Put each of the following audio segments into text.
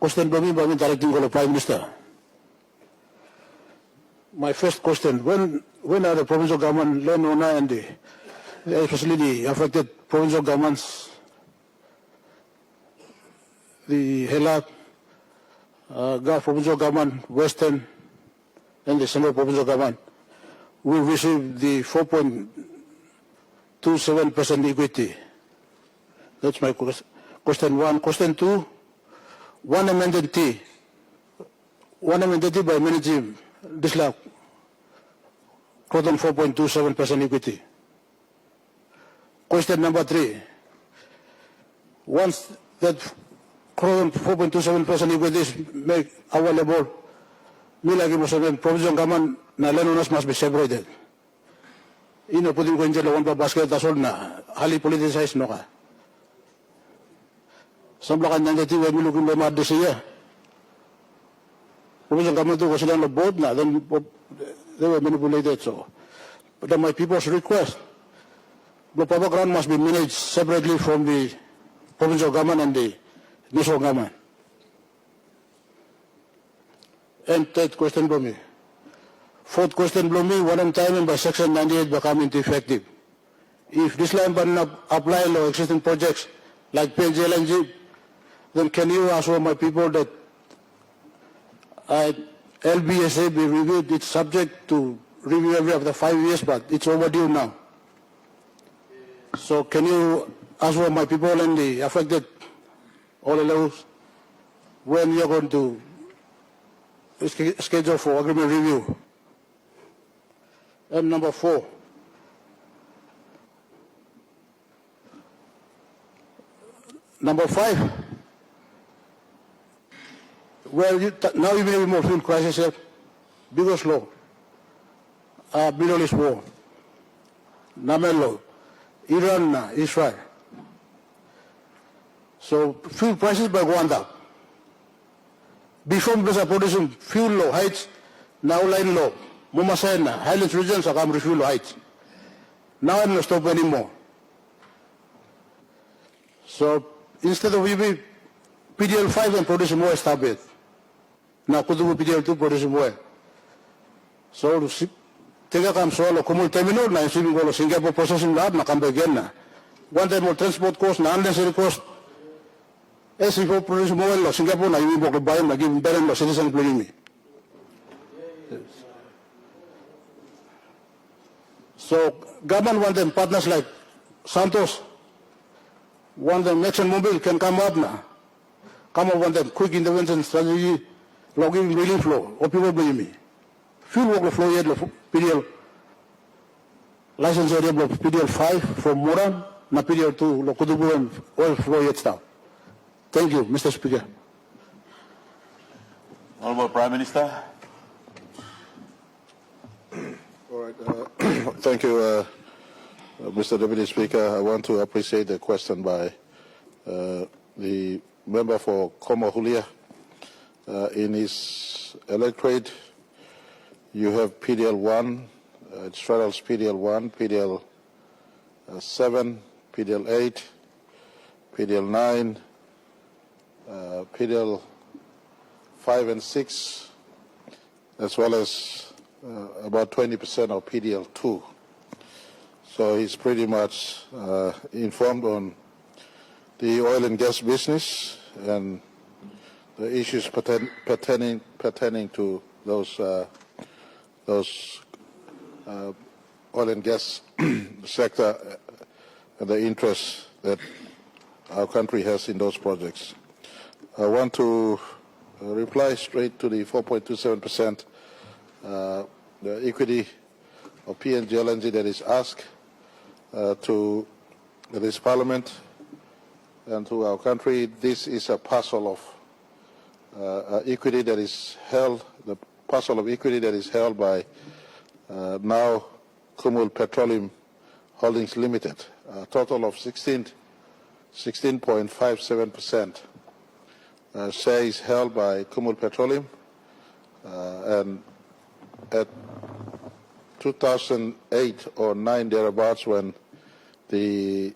Question by me directing to the Prime Minister. My first question, when are the provincial government, landowner and especially the affected provincial governments, the HELAC, provincial government, Western, and the Central provincial government, will receive the 4.27% equity? That's my question one. Question two, one amended T by managing this law, quote on 4.27% equity. Question number three, once that 4.27% equity is made available, provincial government na landowners must be separated. Ino pwedeng ko injala one pa basket tasol na highly politicized no ka. Samplakan nang dati when looking by mad siya. Provincial government was on the board na, then they were manipulated. So, but my people's request, the Papua ground must be managed separately from the provincial government and the national government. And third question from me. Fourth question from me, one time by Section 98 become effective. If this line can apply to existing projects like PNG LNG, then can you assure my people that LBSA be reviewed? It's subject to review every after 5 years, but it's overdue now. So can you assure my people and the affected all those when you're going to schedule for agreement review? And number four, number five, well, now you may be more fuel crisis here, biggest law, Middle East war, Namelo, Iran, Israel. So fuel prices by going up. Before we producing fuel low heights, now line low. Mumasena, Highlands regions are come refuel heights. Now I'm not stop anymore. So instead of we PDL 5 and produce more established. Now could we PDL 2 produce more. So take a come solo Kumul terminal na isipin ko Singapore processing lab na come again na. One time more transport cost na unnecessary cost. As if we produce more lo Singapore na yung ibo ko bayan na give better lo citizen playing me. So government want them partners like Santos, want them ExxonMobil can come up now. Come up with them quick intervention strategy, logging relief flow, or people believe me. Fuel work flow yet PDL license area of PDL 5 from Moran, na PDL 2, Lokudubu and oil flow yet now. Thank you, Mr. Speaker. Honorable Prime Minister. All right. Thank you, Mr. Deputy Speaker. I want to appreciate the question by the member for Komo Hulia. In his electorate, you have PDL 1, it straddles PDL 1, PDL 7, PDL 8, PDL 9, PDL 5 and 6, as well as about 20% of PDL 2. So he's pretty much informed on the oil and gas business and the issues pertaining to those oil and gas sector and the interests that our country has in those projects. I want to reply straight to the 4.27% the equity of PNG LNG that is asked to this Parliament and to our country. This is a parcel of equity that is held, the parcel of equity that is held by now Kumul Petroleum Holdings Limited, a total of 16.57% share is held by Kumul Petroleum, and at 2008 or 9 thereabouts, when the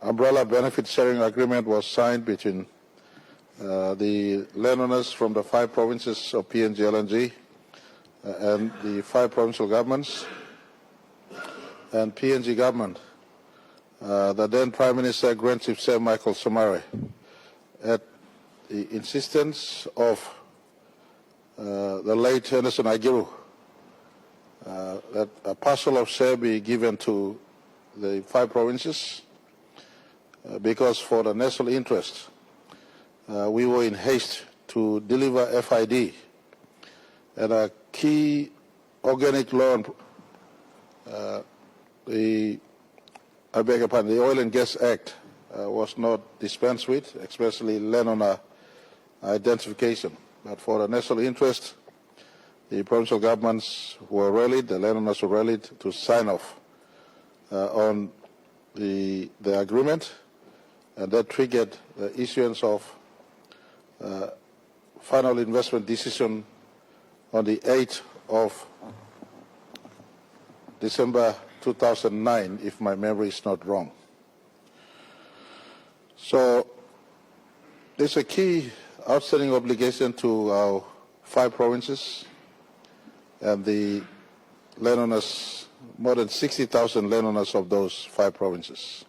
umbrella benefit sharing agreement was signed between the landowners from the 5 provinces of PNG LNG and the 5 provincial governments and PNG government, the then Prime Minister Grand Chief Sir Michael Somare, at the insistence of the late Anderson Agiru, that a parcel of share be given to the 5 provinces because for the national interest we were in haste to deliver FID and a key organic law, the Oil and Gas Act was not dispensed with, especially landowner identification. But for the national interest, the provincial governments were rallied, the landowners were rallied to sign off on the agreement, and that triggered the issuance of final investment decision on the 8th of December 2009, if my memory is not wrong. So there's a key outstanding obligation to our 5 provinces and the landowners, more than 60,000 landowners of those 5 provinces.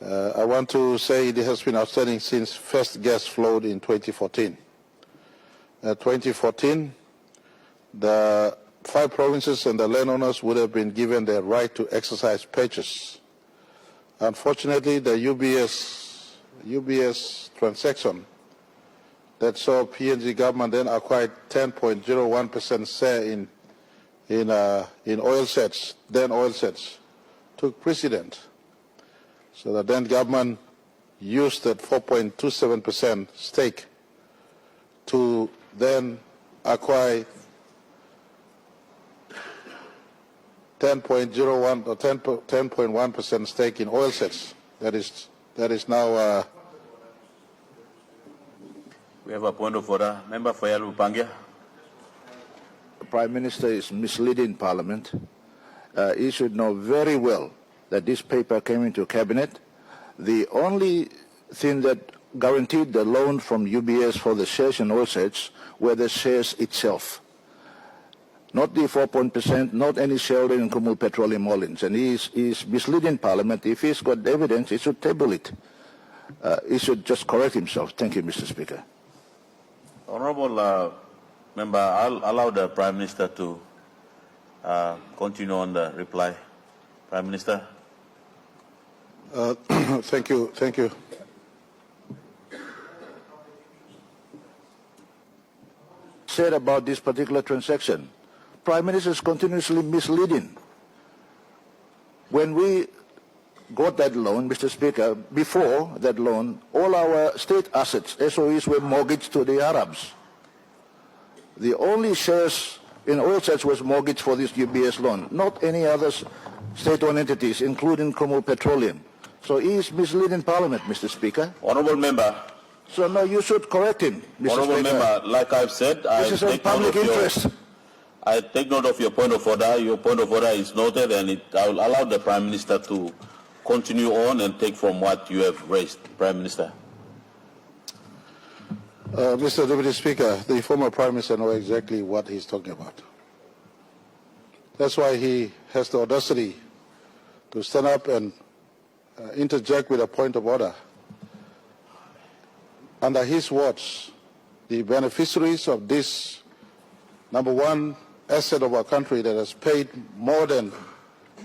I want to say it has been outstanding since first gas flowed in 2014. 2014, the 5 provinces and the landowners would have been given the right to exercise purchase. Unfortunately, the UBS transaction that saw PNG government then acquired 10.01% share in oil sets, took precedent. So the then government used that 4.27% stake to then acquire 10.01 or 10.1% stake in oil sets. That is now. We have a point of order. Member for Yalu Pangia. The Prime Minister is misleading Parliament. He should know very well that this paper came into Cabinet. The only thing that guaranteed the loan from UBS for the shares in oil sets were the shares itself. Not the 4%, not any shareholder in Kumul Petroleum Holdings. And he is misleading Parliament. If he's got evidence, he should table it. He should just correct himself. Thank you, Mr. Speaker. Honourable Member, I'll allow the Prime Minister to continue on the reply. Prime Minister. Thank you. Said about this particular transaction, Prime Minister is continuously misleading. When we got that loan, Mr. Speaker, before that loan, all our state assets, SOEs, were mortgaged to the Arabs. The only shares in oil sets was mortgaged for this UBS loan, not any other state-owned entities, including Kumul Petroleum. So he is misleading Parliament, Mr. Speaker. Honourable Member. So no, you should correct him, Mr. Honourable Speaker. Member, like I've said, I take note of your point of order. Your point of order is noted, and I will allow the Prime Minister to continue on and take from what you have raised. Prime Minister. Mr. Deputy Speaker, the former Prime Minister knows exactly what he's talking about. That's why he has the audacity to stand up and interject with a point of order. Under his words, the beneficiaries of this #1 asset of our country that has paid more than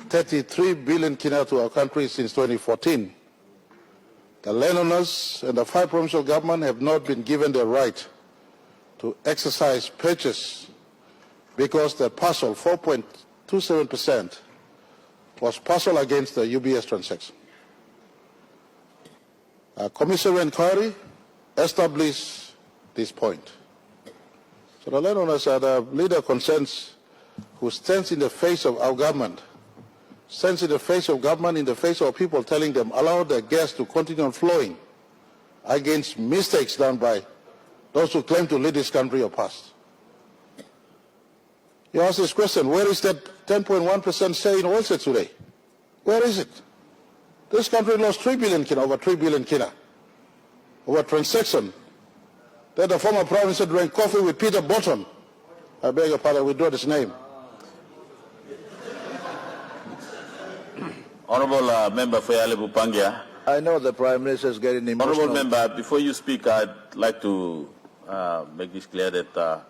33 billion kina to our country since 2014, the landowners and the 5 provincial government have not been given the right to exercise purchase because the parcel, 4.27%, was parcel against the UBS transaction. A commission of inquiry established this point. So the landowners are the leader concerns who stands in the face of our government, stands in the face of government, in the face of people telling them allow the gas to continue flowing against mistakes done by those who claim to lead this country of past. You ask this question, where is that 10.1% share in oil sets today? Where is it? This country lost 3 billion kina, over 3 billion kina of a transaction that the former Prime Minister drank coffee with Peter Bottom. I beg your pardon, we withdraw his name. Honourable Member for Yale Bupangia. I know the Prime Minister is getting emotional. Honourable Member, before you speak, I'd like to make this clear that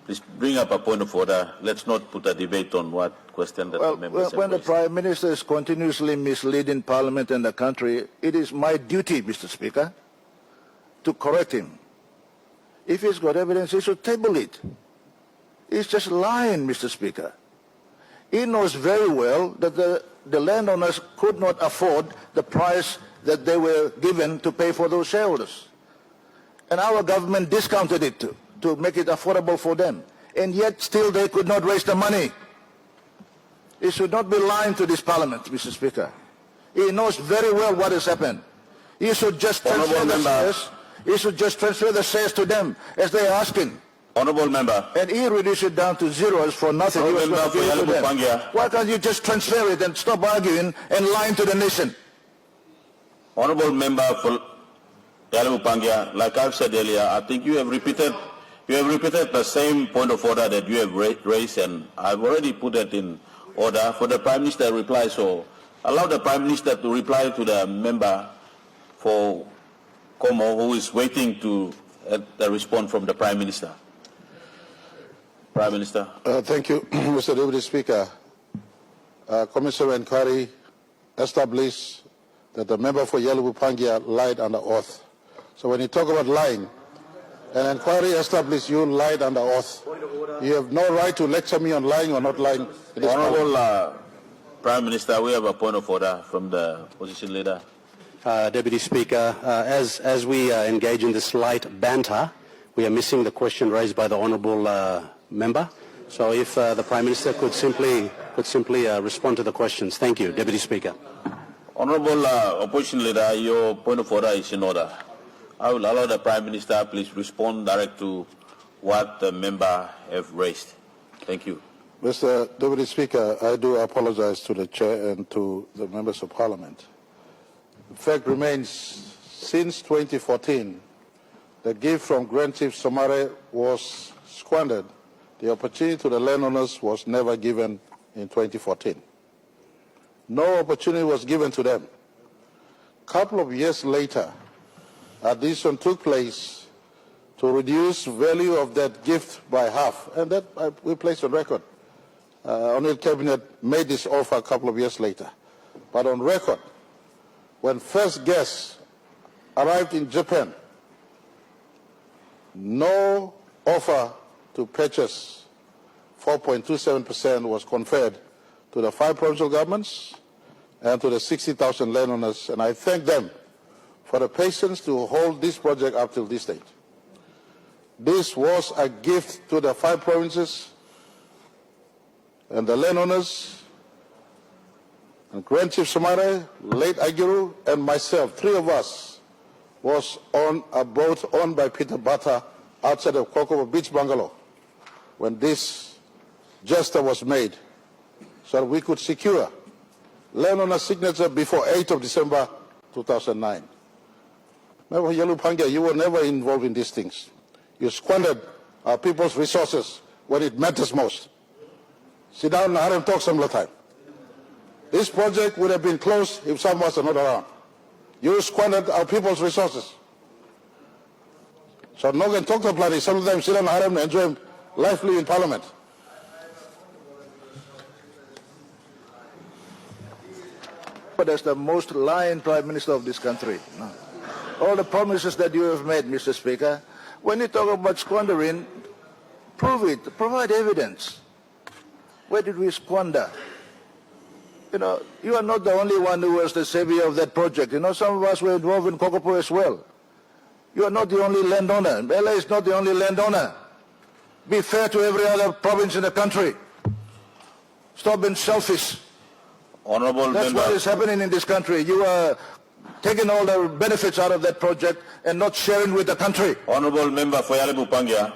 please bring up a point of order. Let's not put a debate on what question that the members have when the raised. Prime Minister is continuously misleading Parliament and the country, it is my duty, Mr. Speaker, to correct him. If he's got evidence, he should table it. He's just lying, Mr. Speaker. He knows very well that the landowners could not afford the price that they were given to pay for those shareholders. And our government discounted it to make it affordable for them. And yet still they could not raise the money. He should not be lying to this Parliament, Mr. Speaker. He knows very well what has happened. He should just transfer the shares. He should just transfer the shares to them as they are asking. Honourable Member. And he reduced it down to zeros for nothing. He was going to give it to them. Why can't you just transfer it and stop arguing and lying to the nation? Honourable Member for Yale Bupangia, like I've said earlier, I think you have repeated the same point of order that you have raised, and I've already put it in order for the Prime Minister to reply. So allow the Prime Minister to reply to the member for Como, who is waiting to the response from the Prime Minister. Prime Minister. Thank you, Mr. Deputy Speaker. Commission of Inquiry established that the member for Yellow Bupangia lied under oath. So when you talk about lying, an inquiry established you lied under oath. You have no right to lecture me on lying or not lying. Honourable Prime Minister, we have a point of order from the opposition leader. Deputy Speaker, as we engage in this light banter, we are missing the question raised by the honourable member. So if the Prime Minister could simply respond to the questions. Thank you, Deputy Speaker. Honourable opposition leader, your point of order is in order. I will allow the Prime Minister please respond direct to what the member have raised. Thank you. Mr. Deputy Speaker, I do apologize to the Chair and to the members of Parliament. The fact remains, since 2014, the gift from Grand Chief Somare was squandered. The opportunity to the landowners was never given in 2014. No opportunity was given to them. A couple of years later, addition took place to reduce value of that gift by half, and that we placed on record. Only the Cabinet made this offer a couple of years later. But on record, when first guests arrived in Japan, no offer to purchase 4.27% was conferred to the 5 provincial governments and to the 60,000 landowners, and I thank them for the patience to hold this project up till this date. This was a gift to the 5 provinces and the landowners, and Grand Chief Somare, late Agiru, and myself, 3 of us, was on a boat owned by Peter Bata outside of Kokomo Beach Bungalow when this gesture was made, so we could secure landowner signature before 8th of December 2009. Remember, Yellow Pangia, you were never involved in these things. You squandered our people's resources when it matters most. Sit down and talk some more time. This project would have been closed if some of us are not around. You squandered our people's resources. So no can talk to Plani. Sometimes sit down and enjoy lively in Parliament. But as the most lying Prime Minister of this country. All the promises that you have made, Mr. Speaker, when you talk about squandering, prove it, provide evidence. Where did we squander? You know, you are not the only one who was the savior of that project. You know, some of us were involved in Kokopo as well. You are not the only landowner. LA is not the only landowner. Be fair to every other province in the country. Stop being selfish. Honourable That's member. what is happening in this country. You are taking all the benefits out of that project and not sharing with the country. Honourable member for Yale Bupangia,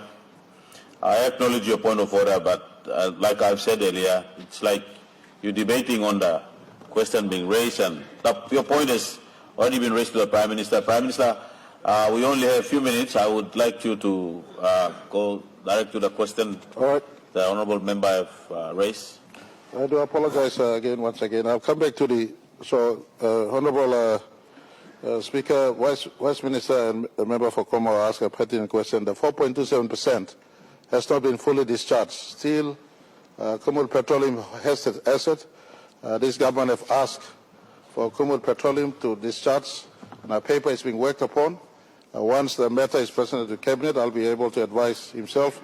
I acknowledge your point of order, but like I've said earlier, it's like you're debating on the question being raised, and your point has already been raised to the Prime Minister. Prime Minister, We only have a few minutes. I would like you to go direct to the question All right. the honourable member have raised. I do apologize once again. I'll come back to the, Honourable Speaker, Vice Minister and the member for Como asked a pertinent question. The 4.27% has not been fully discharged. Still, Kumul Petroleum has an asset. This government have asked for Kumul Petroleum to discharge, and a paper is being worked upon. Once the matter is presented to Cabinet, I'll be able to advise himself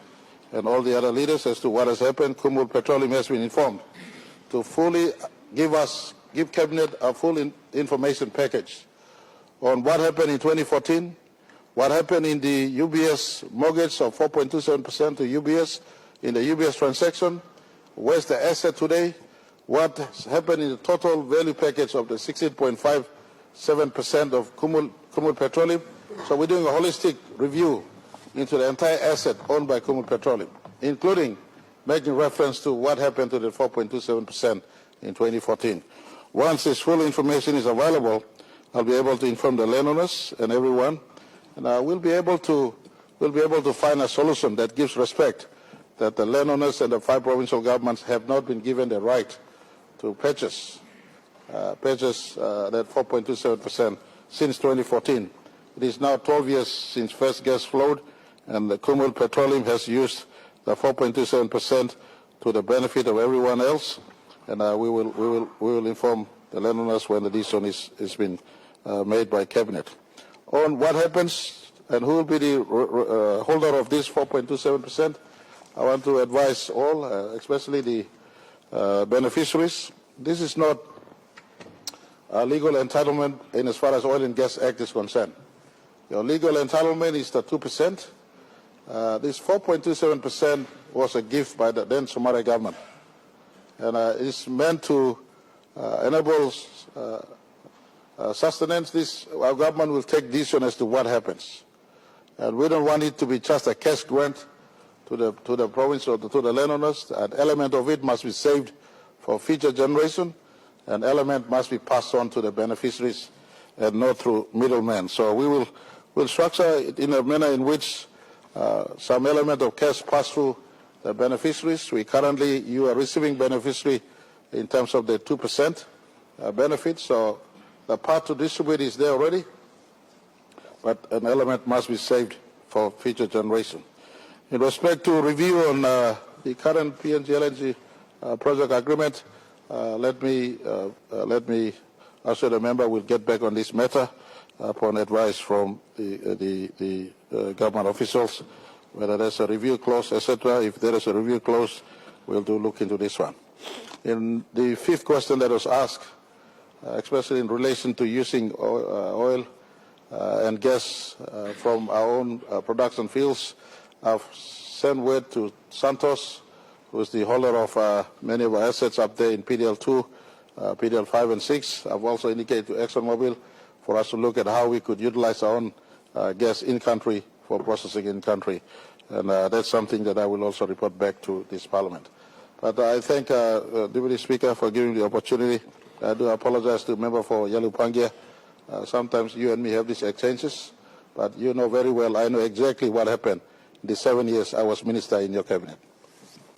and all the other leaders as to what has happened. Kumul Petroleum has been informed to fully give Cabinet a full information package on what happened in 2014, what happened in the UBS mortgage of 4.27% to UBS, in the UBS transaction, where's the asset today, what has happened in the total value package of the 16.57% of Kumul Petroleum. So we're doing a holistic review into the entire asset owned by Kumul Petroleum, including making reference to what happened to the 4.27% in 2014. Once this full information is available, I'll be able to inform the landowners and everyone, and we'll be able to find a solution that gives respect that the landowners and the 5 provincial governments have not been given the right to purchase that 4.27% since 2014. It is now 12 years since first gas flowed, and the Kumul Petroleum has used the 4.27% to the benefit of everyone else, and we will inform the landowners when the decision is been made by Cabinet. On what happens and who will be the holder of this 4.27%, I want to advise all, especially the beneficiaries. This is not a legal entitlement in as far as Oil and Gas Act is concerned. Your legal entitlement is the 2%. This 4.27% was a gift by the then Somali government, and it's meant to enable sustenance. Our government will take decision as to what happens, and we don't want it to be just a cash grant to the province or to the landowners. An element of it must be saved for future generation, an element must be passed on to the beneficiaries and not through middlemen. So we'll structure it in a manner in which some element of cash pass through the beneficiaries. You are receiving beneficiary in terms of the 2% benefit, so the part to distribute is there already, but an element must be saved for future generation. In respect to review on the current PNG LNG project agreement, let me assure the member we'll get back on this matter upon advice from the government officials, whether there's a review clause, etc. If there is a review clause, we'll look into this one. In the 5th question that was asked, especially in relation to using oil and gas from our own production fields, I've sent word to Santos, who is the holder of many of our assets up there in PDL2, PDL5 and 6. I've also indicated to ExxonMobil for us to look at how we could utilize our own gas in country for processing in country, and that's something that I will also report back to this Parliament. But I thank Deputy Speaker for giving the opportunity. I do apologize to the member for Yalu Pangia. Sometimes you and me have these exchanges, but you know very well I know exactly what happened in the 7 years I was minister in your cabinet.